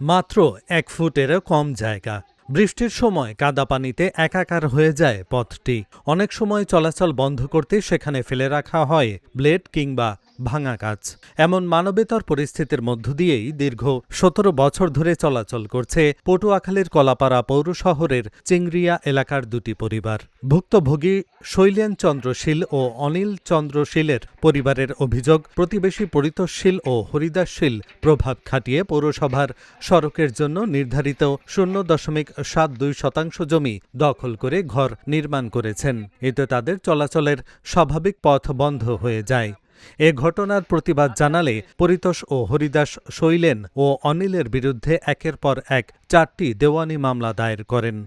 মাত্র ১ ফুটেরও কম জায়গা। বৃষ্টির সময় কাদা পানিতে একাকার হয়ে যায় পথটি। অনেক সময় চলাচল বন্ধ করতে সেখানে ফেলে রাখা হয় ব্লেড কিংবা ভাঙা কাচ। এমন মানবেতর পরিস্থিতির মধ্য দিয়েই দীর্ঘ ১৭ বছর ধরে চলাচল করছে পটুয়াখালীর কলাপাড়া পৌর শহরের চিংড়িয়া এলাকার দুটি পরিবার। ভুক্তভোগী শৈলেন চন্দ্র শীল ও অনিল চন্দ্র শীলের পরিবারের অভিযোগ, প্রতিবেশী পরিতোষ শীল ও হরিদাস শীল প্রভাব খাটিয়ে পৌরসভার সড়কের জন্য নির্ধারিত 0.72% জমি দখল করে ঘর নির্মাণ করেছেন। এতে তাদের চলাচলের স্বাভাবিক পথ বন্ধ হয়ে যায়। এ ঘটনার প্রতিবাদ জানালে পরিতোষ ও হরিদাস শৈলেন ও অনিলের বিরুদ্ধে একের পর এক 4টি দেওয়ানি মামলা দায়ের করেন।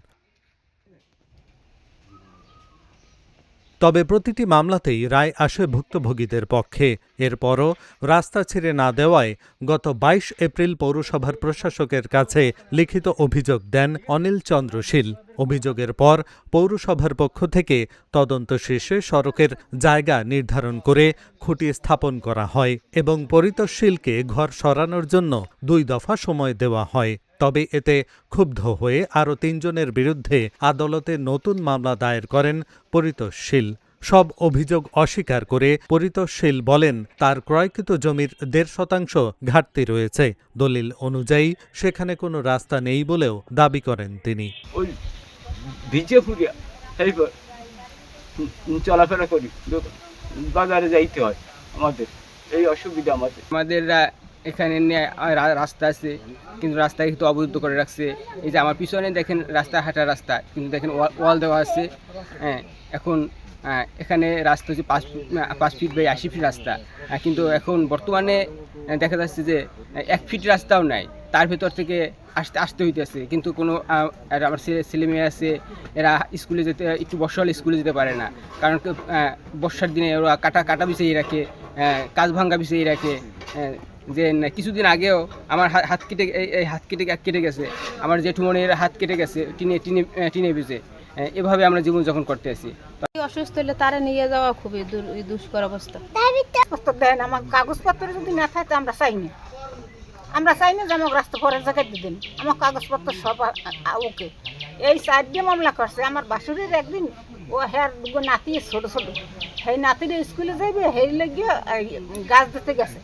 তবে প্রতিটি মামলাতেই রায় আসে ভুক্তভোগীদের পক্ষে। এরপরও রাস্তা ছেড়ে না দেওয়ায় গত ২২ এপ্রিল পৌরসভার প্রশাসকের কাছে লিখিত অভিযোগ দেন অনিল চন্দ্র শীল। অভিযোগের পর পৌরসভার পক্ষ থেকে তদন্ত শেষে সড়কের জায়গা নির্ধারণ করে খুঁটি স্থাপন করা হয় এবং পরিতোষ শীলকে ঘর সরানোর জন্য ২ দফা সময় দেওয়া হয়। তবে এতে ক্ষুব্ধ হয়ে আরও ৩ জনের বিরুদ্ধে আদালতে নতুন মামলা দায়ের করেন পরিতোষ শীল। সব অভিযোগ অস্বীকার করে পরিতোষ শীল বলেন, তার ক্রয়কৃত জমির ১.৫% ঘাটতি রয়েছে। দলিল অনুযায়ী সেখানে কোনো রাস্তা নেই বলেও দাবি করেন তিনি। ওই ভিজে ফুরিয়া চলাফেরা করি, বাজারে যাইতে হয়, আমাদের এই অসুবিধা। আমাদের এখানে রাস্তা আছে, কিন্তু রাস্তায় কিন্তু অবরুদ্ধ করে রাখছে। এই যে আমার পিছনে দেখেন রাস্তা, হাঁটার রাস্তা, কিন্তু দেখেন ওয়াল দেওয়া আছে। হ্যাঁ, এখন এখানে রাস্তা হচ্ছে 5 ফিট বাই 80 ফিট রাস্তা, কিন্তু এখন বর্তমানে দেখা যাচ্ছে যে 1 ফিট রাস্তাও নাই। তার ভেতর থেকে আসতে হইতেছে, কিন্তু কোনো আমার ছেলে মেয়ে আছে, এরা স্কুলে যেতে, একটু বর্ষা হলে স্কুলে যেতে পারে না, কারণ বর্ষার দিনে ওরা কাটা বিছিয়ে রাখে, কাজ ভাঙ্গা বিছিয়ে রাখে। যে কিছুদিন আগেও আমার হাত কেটে গেছে, আমার জেঠুমনির হাত কেটে গেছে টিনে ভিজে। এভাবে আমরা জীবনযাপন করতে আছি। অসুস্থ হলে তারা নিয়ে যাওয়া খুবই দুষ্কর অবস্থা। দেন আমার কাগজপত্র যদি না থাকে আমরা চাই না যে আমার রাস্তা পরের জায়গায় দিবেন, আমার কাগজপত্র সব ওকে। এই 4 দিয়ে মামলা করছে। আমার বাসুরের একদিন ও হ্যার নাতি ছোট সেই নাতির স্কুলে যাইবে, সেই লেগে গাছ দিতে গেছে।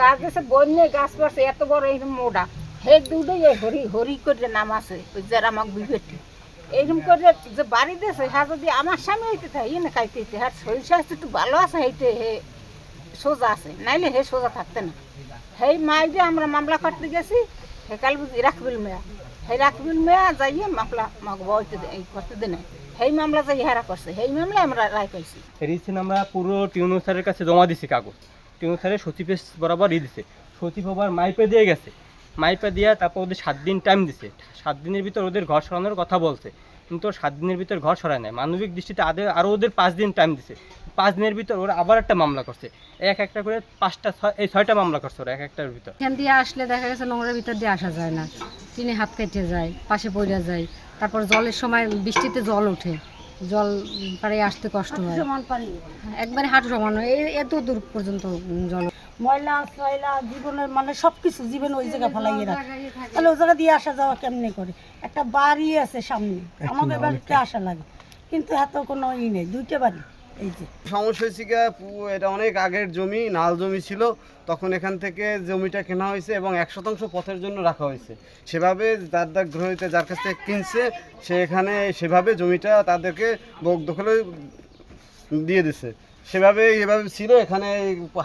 গাছ দিয়েছে, বন্যে গাছ পড়ছে এত বড় এই মোড়া, সেই দুটোই হরি করে নাম আছে ওই যারা আমাকে বিভেটি এইরকম করে যে বাড়ি দিয়েছে। হ্যাঁ, যদি আমার স্বামী হইতে থাকে ইয়ে না খাইতে হইতে, হ্যাঁ শরীর স্বাস্থ্য একটু ভালো আছে, হইতে হে সোজা আছে, নাইলে হে সোজা থাকতে না। সেই মাই দিয়ে আমরা মামলা করতে গেছি। হে কাল বুঝি রাখবিল মেয়া যাইয়ে মামলা বইতে করতে দেয়, সেই মামলা যাই হারা করছে, সেই মামলা আমরা রায় পাইছি। রিসেন্ট আমরা পুরো টিউনো স্যারের কাছে জমা দিছি কাগজ। টিউনো স্যারের সচিবের বরাবর দিছে, সচিব আবার মাইপে দিয়ে গেছে। মাইপে দিয়ে তারপর ওদের 7 দিন টাইম দিছে। 7 দিনের ভিতর ওদের ঘর সরানোর কথা বলছে, কিন্তু 7 দিনের ভিতর ঘর সরায় নাই। মানবিক দৃষ্টিতে আরও ওদের 5 দিন টাইম দিছে। 5 দিনের ভিতর ওরা আবার একটা মামলা করছে, একটা করে 6টা মামলা করছে ওরা একটার ভিতর। এখান দিয়ে আসলে দেখা গেছে নোংরার ভিতর দিয়ে আসা যায় না, টিনে হাত কেটে যায়, পাশে পড়ে যায়। তারপর জলের সময় বৃষ্টিতে জল ওঠে, জল পাড়ে আসতে কষ্ট হয়, একবারে হাঁটু সমান এত দূর পর্যন্ত জল। ময়লা জীবনের মানে সবকিছু জীবন ওই জায়গা ফেলাইয়ে রাখে, তাহলে ওই জায়গা দিয়ে আসা যাওয়া কেমনি করে? একটা বাড়ি আছে সামনে, আমাদের বাড়িতে আসা লাগে, কিন্তু এত কোনো নেই, 2টা বাড়ি। এই যে সমস্যা হয়েছে, এটা অনেক আগের জমি, নাল জমি ছিল, তখন এখান থেকে জমিটা কেনা হয়েছে এবং 1% পথের জন্য রাখা হয়েছে। সেভাবে যার গ্রহীতা যার কাছ থেকে কিনছে, সে এখানে সেভাবে জমিটা তাদেরকে দখলে দিয়ে দিছে। এভাবে ছিল, এখানে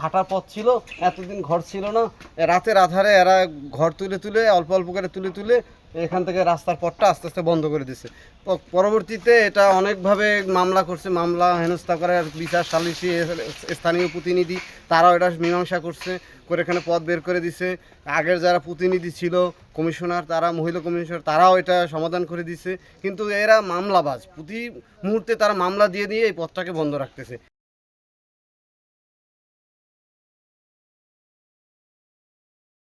হাঁটার পথ ছিল, এতদিন ঘর ছিল না। রাতের আধারে এরা ঘর তুলে অল্প করে তুলে এখান থেকে রাস্তার পথটা আস্তে আস্তে বন্ধ করে দিছে। পরবর্তীতে এটা অনেকভাবে মামলা করছে, মামলা হেনস্থা করে বিচার সালিসি স্থানীয় প্রতিনিধি তারাও এটা মীমাংসা করে এখানে পথ বের করে দিছে। আগের যারা প্রতিনিধি ছিল, কমিশনার, মহিলা কমিশনার, তারাও এটা সমাধান করে দিছে। কিন্তু এরা মামলাবাজ, প্রতি মুহূর্তে তারা মামলা দিয়ে এই পথটাকে বন্ধ রাখতেছে।